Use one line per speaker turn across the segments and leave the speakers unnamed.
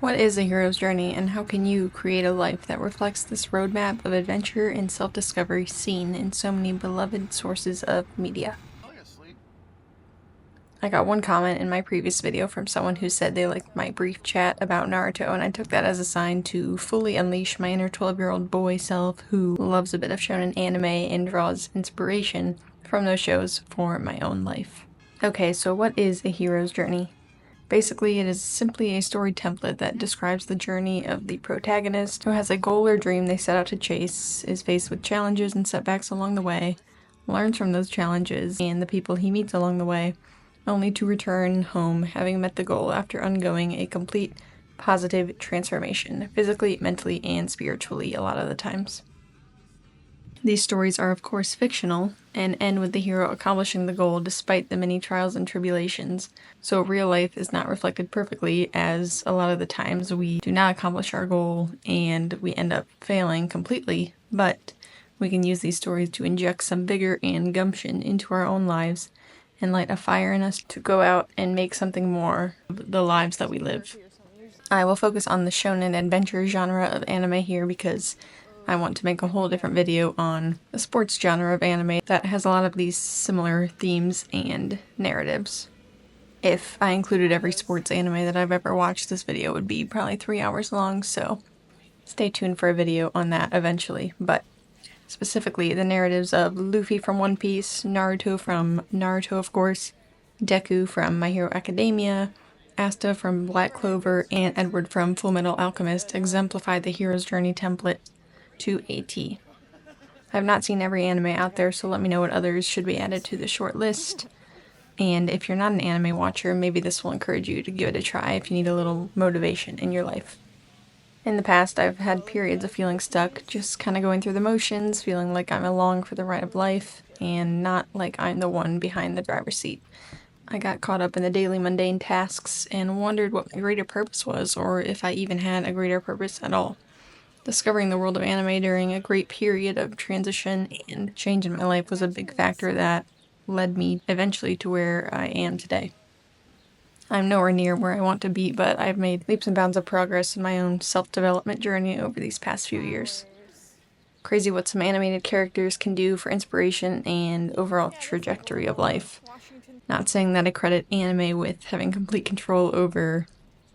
What is a hero's journey, and how can you create a life that reflects this roadmap of adventure and self-discovery seen in so many beloved sources of media? I got one comment in my previous video from someone who said they liked my brief chat about Naruto, and I took that as a sign to fully unleash my inner 12-year-old boy self who loves a bit of shonen anime and draws inspiration from those shows for my own life. Okay, so what is a hero's journey? Basically, it is simply a story template that describes the journey of the protagonist who has a goal or dream they set out to chase, is faced with challenges and setbacks along the way, learns from those challenges and the people he meets along the way, only to return home having met the goal after undergoing a complete positive transformation, physically, mentally, and spiritually a lot of the times. These stories are of course fictional, and end with the hero accomplishing the goal despite the many trials and tribulations, so real life is not reflected perfectly, as a lot of the times we do not accomplish our goal and we end up failing completely, but we can use these stories to inject some vigor and gumption into our own lives and light a fire in us to go out and make something more of the lives that we live. I will focus on the shonen adventure genre of anime here because I want to make a whole different video on the sports genre of anime that has a lot of these similar themes and narratives. If I included every sports anime that I've ever watched, this video would be probably 3 hours long, so stay tuned for a video on that eventually. But specifically, the narratives of Luffy from One Piece, Naruto from Naruto of course, Deku from My Hero Academia, Asta from Black Clover, and Edward from Fullmetal Alchemist exemplify the hero's journey template to a T. I have not seen every anime out there, so let me know what others should be added to the short list. And if you're not an anime watcher, maybe this will encourage you to give it a try if you need a little motivation in your life. In the past, I've had periods of feeling stuck, just kind of going through the motions, feeling like I'm along for the ride of life, and not like I'm the one behind the driver's seat. I got caught up in the daily mundane tasks and wondered what my greater purpose was, or if I even had a greater purpose at all. Discovering the world of anime during a great period of transition and change in my life was a big factor that led me eventually to where I am today. I'm nowhere near where I want to be, but I've made leaps and bounds of progress in my own self-development journey over these past few years. Crazy what some animated characters can do for inspiration and overall trajectory of life. Not saying that I credit anime with having complete control over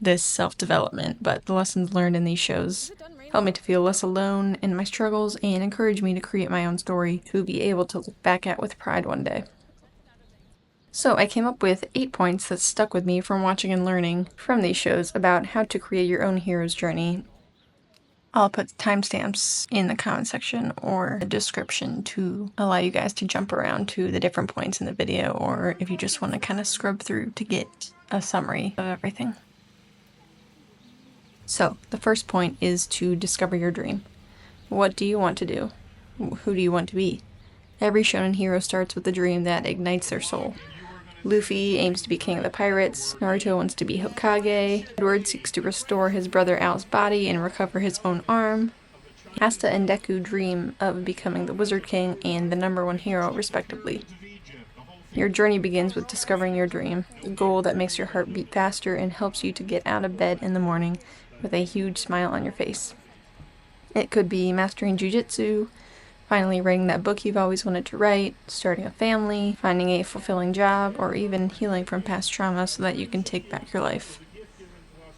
this self-development, but the lessons learned in these shows help me to feel less alone in my struggles and encourage me to create my own story to be able to look back at with pride one day. So I came up with 8 points that stuck with me from watching and learning from these shows about how to create your own hero's journey. I'll put timestamps in the comment section or the description to allow you guys to jump around to the different points in the video, or if you just want to kind of scrub through to get a summary of everything. So, the first point is to discover your dream. What do you want to do? Who do you want to be? Every shonen hero starts with a dream that ignites their soul. Luffy aims to be king of the pirates, Naruto wants to be Hokage, Edward seeks to restore his brother Al's body and recover his own arm, Asta and Deku dream of becoming the Wizard King and the #1 hero, respectively. Your journey begins with discovering your dream, the goal that makes your heart beat faster and helps you to get out of bed in the morning with a huge smile on your face. It could be mastering jujitsu, finally writing that book you've always wanted to write, starting a family, finding a fulfilling job, or even healing from past trauma so that you can take back your life.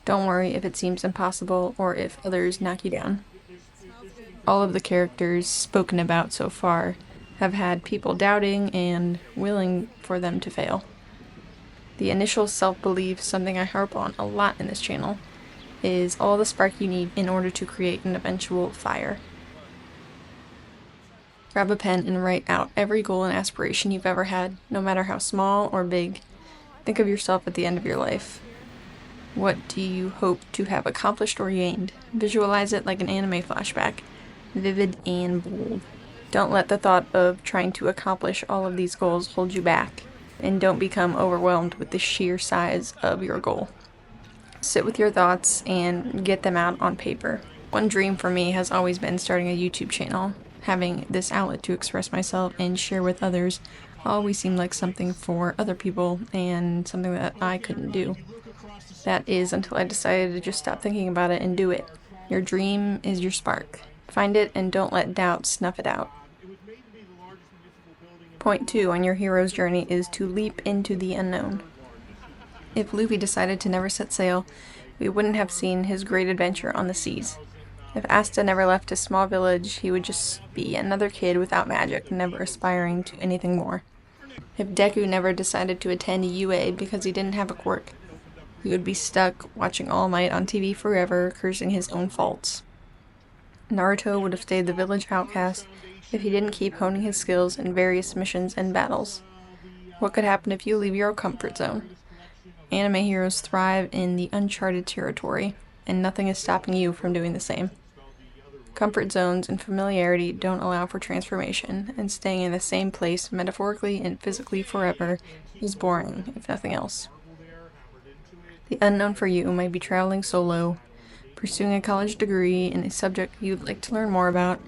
Don't worry if it seems impossible or if others knock you down. All of the characters spoken about so far have had people doubting and willing for them to fail. The initial self-belief, something I harp on a lot in this channel, is all the spark you need in order to create an eventual fire. Grab a pen and write out every goal and aspiration you've ever had, no matter how small or big. Think of yourself at the end of your life. What do you hope to have accomplished or gained? Visualize it like an anime flashback, vivid and bold. Don't let the thought of trying to accomplish all of these goals hold you back, and don't become overwhelmed with the sheer size of your goal. Sit with your thoughts and get them out on paper. One dream for me has always been starting a YouTube channel. Having this outlet to express myself and share with others always seemed like something for other people and something that I couldn't do. That is until I decided to just stop thinking about it and do it. Your dream is your spark. Find it and don't let doubt snuff it out. Point 2 on your hero's journey is to leap into the unknown. If Luffy decided to never set sail, we wouldn't have seen his great adventure on the seas. If Asta never left his small village, he would just be another kid without magic, never aspiring to anything more. If Deku never decided to attend UA because he didn't have a quirk, he would be stuck watching All Might on TV forever, cursing his own faults. Naruto would have stayed the village outcast if he didn't keep honing his skills in various missions and battles. What could happen if you leave your comfort zone? Anime heroes thrive in the uncharted territory, and nothing is stopping you from doing the same. Comfort zones and familiarity don't allow for transformation, and staying in the same place metaphorically and physically forever is boring, if nothing else. The unknown for you might be traveling solo, pursuing a college degree in a subject you'd like to learn more about,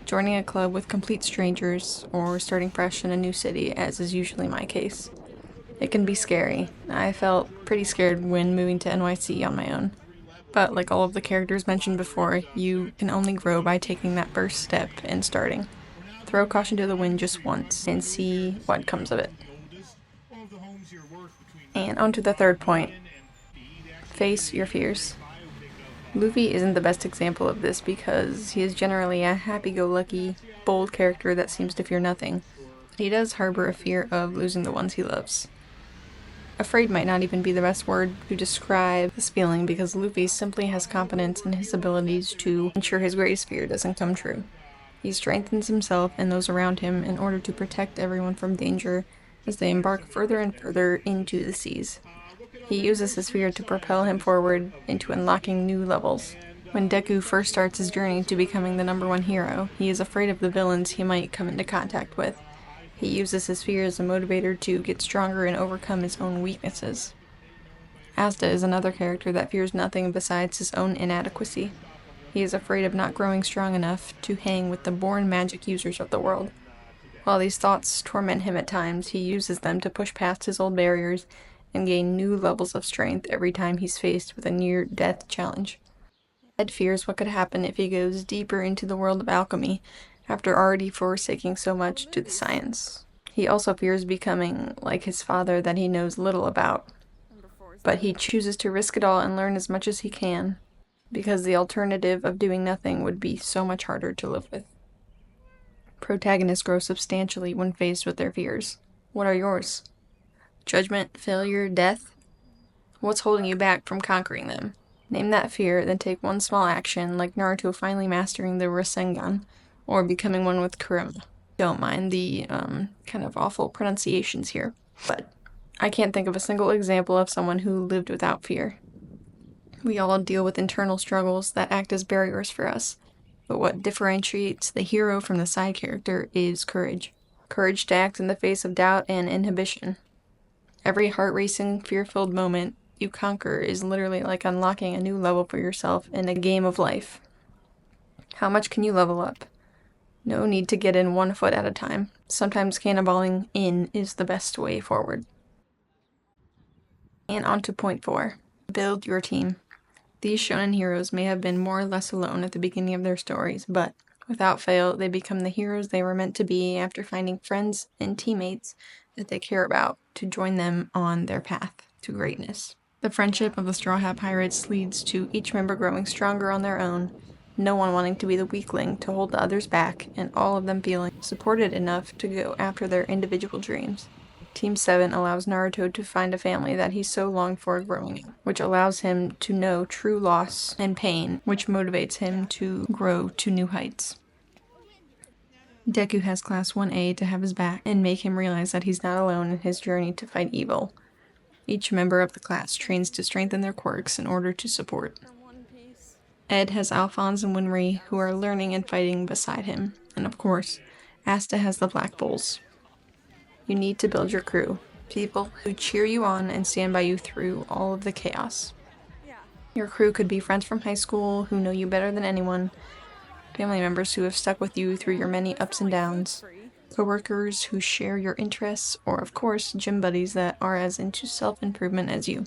joining a club with complete strangers, or starting fresh in a new city, as is usually my case. It can be scary. I felt pretty scared when moving to NYC on my own. But like all of the characters mentioned before, you can only grow by taking that first step and starting. Throw caution to the wind just once and see what comes of it. And on to the third point. Face your fears. Luffy isn't the best example of this because he is generally a happy-go-lucky, bold character that seems to fear nothing. He does harbor a fear of losing the ones he loves. Afraid might not even be the best word to describe this feeling because Luffy simply has confidence in his abilities to ensure his greatest fear doesn't come true. He strengthens himself and those around him in order to protect everyone from danger as they embark further and further into the seas. He uses his fear to propel him forward into unlocking new levels. When Deku first starts his journey to becoming the #1 hero, he is afraid of the villains he might come into contact with. He uses his fear as a motivator to get stronger and overcome his own weaknesses. Asta is another character that fears nothing besides his own inadequacy. He is afraid of not growing strong enough to hang with the born magic users of the world. While these thoughts torment him at times, he uses them to push past his old barriers and gain new levels of strength every time he's faced with a near-death challenge. Ed fears what could happen if he goes deeper into the world of alchemy, after already forsaking so much to the science. He also fears becoming like his father that he knows little about. But he chooses to risk it all and learn as much as he can, because the alternative of doing nothing would be so much harder to live with. Protagonists grow substantially when faced with their fears. What are yours? Judgment, failure, death? What's holding you back from conquering them? Name that fear, then take one small action, like Naruto finally mastering the Rasengan, or becoming one with Kurama. Don't mind the kind of awful pronunciations here, but I can't think of a single example of someone who lived without fear. We all deal with internal struggles that act as barriers for us, but what differentiates the hero from the side character is courage. Courage to act in the face of doubt and inhibition. Every heart-racing, fear-filled moment you conquer is literally like unlocking a new level for yourself in a game of life. How much can you level up? No need to get in 1 foot at a time. Sometimes cannonballing in is the best way forward. And on to point 4. Build your team. These shonen heroes may have been more or less alone at the beginning of their stories, but without fail, they become the heroes they were meant to be after finding friends and teammates that they care about to join them on their path to greatness. The friendship of the Straw Hat Pirates leads to each member growing stronger on their own, no one wanting to be the weakling to hold the others back, and all of them feeling supported enough to go after their individual dreams. Team 7 allows Naruto to find a family that he so longed for growing up, which allows him to know true loss and pain, which motivates him to grow to new heights. Deku has Class 1A to have his back and make him realize that he's not alone in his journey to fight evil. Each member of the class trains to strengthen their quirks in order to support. Ed has Alphonse and Winry, who are learning and fighting beside him, and of course, Asta has the Black Bulls. You need to build your crew, people who cheer you on and stand by you through all of the chaos. Your crew could be friends from high school who know you better than anyone, family members who have stuck with you through your many ups and downs, coworkers who share your interests, or of course, gym buddies that are as into self-improvement as you.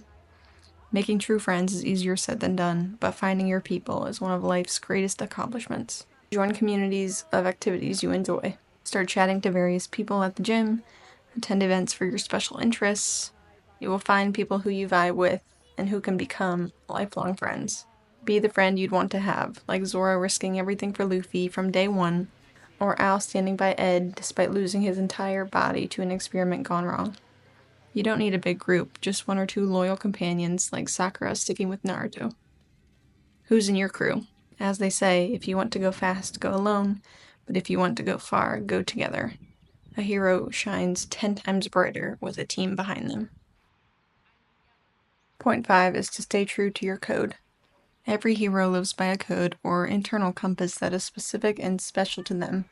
Making true friends is easier said than done, but finding your people is one of life's greatest accomplishments. Join communities of activities you enjoy. Start chatting to various people at the gym. Attend events for your special interests. You will find people who you vibe with and who can become lifelong friends. Be the friend you'd want to have, like Zoro risking everything for Luffy from day one, or Al standing by Ed despite losing his entire body to an experiment gone wrong. You don't need a big group, just one or two loyal companions like Sakura sticking with Naruto. Who's in your crew? As they say, if you want to go fast, go alone, but if you want to go far, go together. A hero shines 10 times brighter with a team behind them. Point 5 is to stay true to your code. Every hero lives by a code or internal compass that is specific and special to them.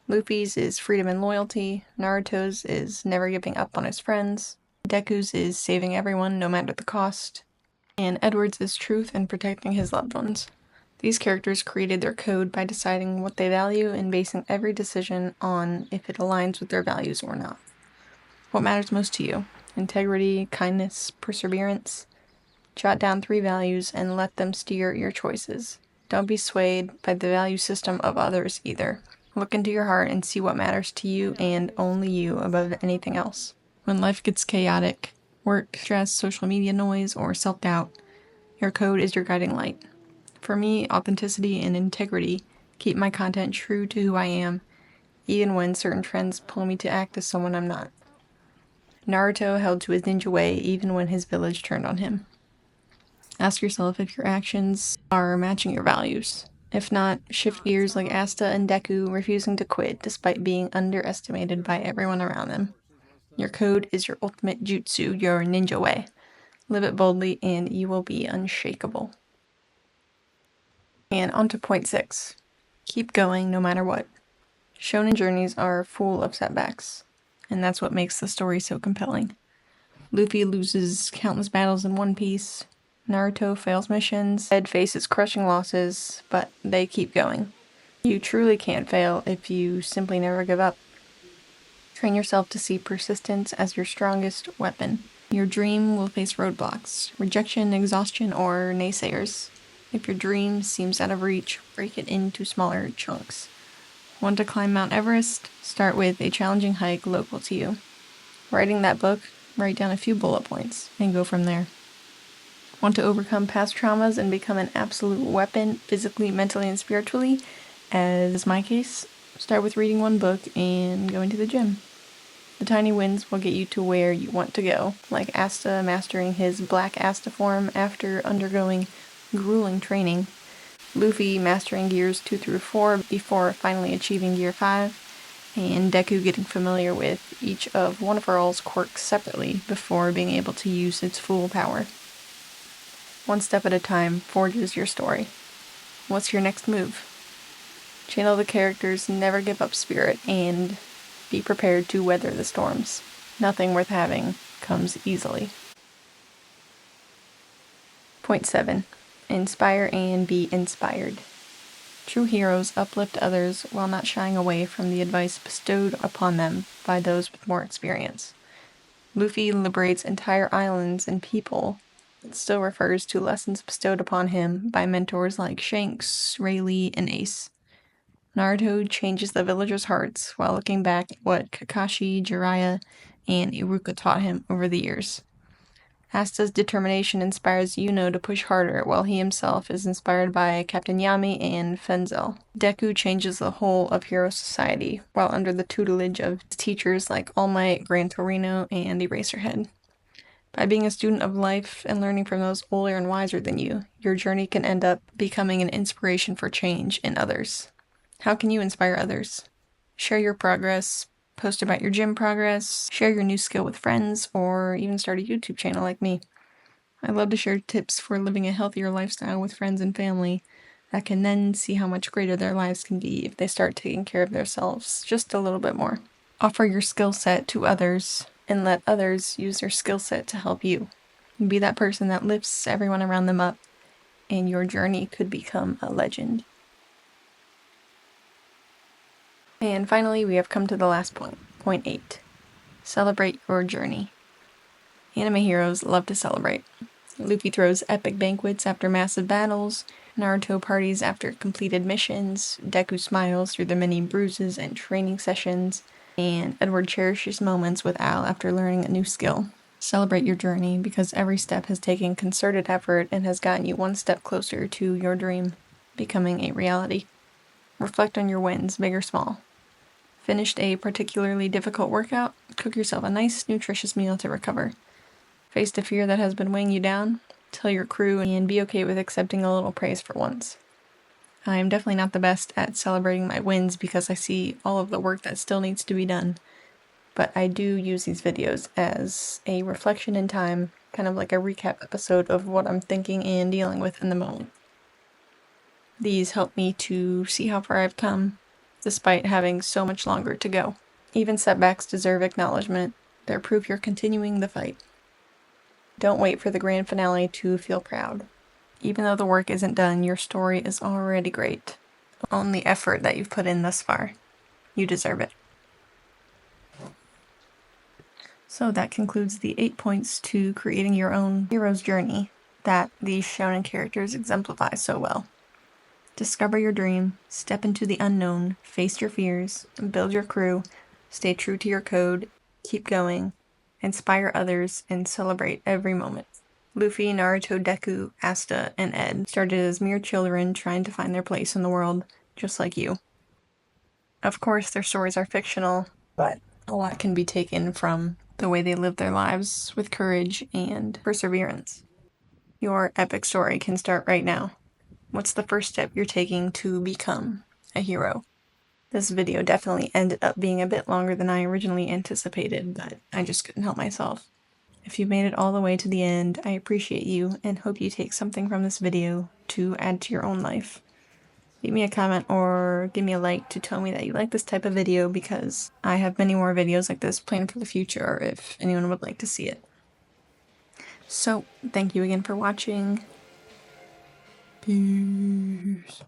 Luffy's is freedom and loyalty, Naruto's is never giving up on his friends, Deku's is saving everyone no matter the cost, and Edward's is truth and protecting his loved ones. These characters created their code by deciding what they value and basing every decision on if it aligns with their values or not. What matters most to you? Integrity, kindness, perseverance? Jot down 3 values and let them steer your choices. Don't be swayed by the value system of others either. Look into your heart and see what matters to you and only you above anything else. When life gets chaotic, work, stress, social media noise, or self-doubt, your code is your guiding light. For me, authenticity and integrity keep my content true to who I am, even when certain trends pull me to act as someone I'm not. Naruto held to his ninja way even when his village turned on him. Ask yourself if your actions are matching your values. If not, shift gears like Asta and Deku refusing to quit despite being underestimated by everyone around them. Your code is your ultimate jutsu, your ninja way. Live it boldly and you will be unshakable. And on to point 6. Keep going no matter what. Shonen journeys are full of setbacks, and that's what makes the story so compelling. Luffy loses countless battles in One Piece, Naruto fails missions, Ed faces crushing losses, but they keep going. You truly can't fail if you simply never give up. Train yourself to see persistence as your strongest weapon. Your dream will face roadblocks, rejection, exhaustion, or naysayers. If your dream seems out of reach, break it into smaller chunks. Want to climb Mount Everest? Start with a challenging hike local to you. Writing that book? Write down a few bullet points and go from there. Want to overcome past traumas and become an absolute weapon physically, mentally, and spiritually? As is my case, start with reading one book and going to the gym. The tiny wins will get you to where you want to go, like Asta mastering his Black Asta form after undergoing grueling training, Luffy mastering gears 2 through 4 before finally achieving gear 5, and Deku getting familiar with each of one of Earl's quirks separately before being able to use its full power. One step at a time forges your story. What's your next move? Channel the character's never give up spirit and be prepared to weather the storms. Nothing worth having comes easily. Point 7. Inspire and be inspired. True heroes uplift others while not shying away from the advice bestowed upon them by those with more experience. Luffy liberates entire islands and people, but still refers to lessons bestowed upon him by mentors like Shanks, Rayleigh, and Ace. Naruto changes the villagers' hearts while looking back at what Kakashi, Jiraiya, and Iruka taught him over the years. Asta's determination inspires Yuno to push harder, while he himself is inspired by Captain Yami and Fenzel. Deku changes the whole of Hero Society, while under the tutelage of teachers like All Might, Gran Torino, and Eraserhead. By being a student of life and learning from those older and wiser than you, your journey can end up becoming an inspiration for change in others. How can you inspire others? Share your progress, post about your gym progress, share your new skill with friends, or even start a YouTube channel like me. I love to share tips for living a healthier lifestyle with friends and family that can then see how much greater their lives can be if they start taking care of themselves just a little bit more. Offer your skill set to others and let others use their skill set to help you. Be that person that lifts everyone around them up, and your journey could become a legend. And finally, we have come to the last point, point 8. Celebrate your journey. Anime heroes love to celebrate. Luffy throws epic banquets after massive battles, Naruto parties after completed missions, Deku smiles through the many bruises and training sessions, and Edward cherishes moments with Al after learning a new skill. Celebrate your journey because every step has taken concerted effort and has gotten you one step closer to your dream becoming a reality. Reflect on your wins, big or small. Finished a particularly difficult workout? Cook yourself a nice, nutritious meal to recover. Faced a fear that has been weighing you down? Tell your crew and be okay with accepting a little praise for once. I am definitely not the best at celebrating my wins because I see all of the work that still needs to be done, but I do use these videos as a reflection in time, kind of like a recap episode of what I'm thinking and dealing with in the moment. These help me to see how far I've come, despite having so much longer to go. Even setbacks deserve acknowledgement. They're proof you're continuing the fight. Don't wait for the grand finale to feel proud. Even though the work isn't done, your story is already great. Own the effort that you've put in thus far. You deserve it. So that concludes the 8 points to creating your own hero's journey that these shonen characters exemplify so well. Discover your dream, step into the unknown, face your fears, build your crew, stay true to your code, keep going, inspire others, and celebrate every moment. Luffy, Naruto, Deku, Asta, and Ed started as mere children trying to find their place in the world, just like you. Of course, their stories are fictional, but a lot can be taken from the way they live their lives with courage and perseverance. Your epic story can start right now. What's the first step you're taking to become a hero? This video definitely ended up being a bit longer than I originally anticipated, but I just couldn't help myself. If you made it all the way to the end, I appreciate you and hope you take something from this video to add to your own life. Leave me a comment or give me a like to tell me that you like this type of video because I have many more videos like this planned for the future if anyone would like to see it. So, thank you again for watching. Peace.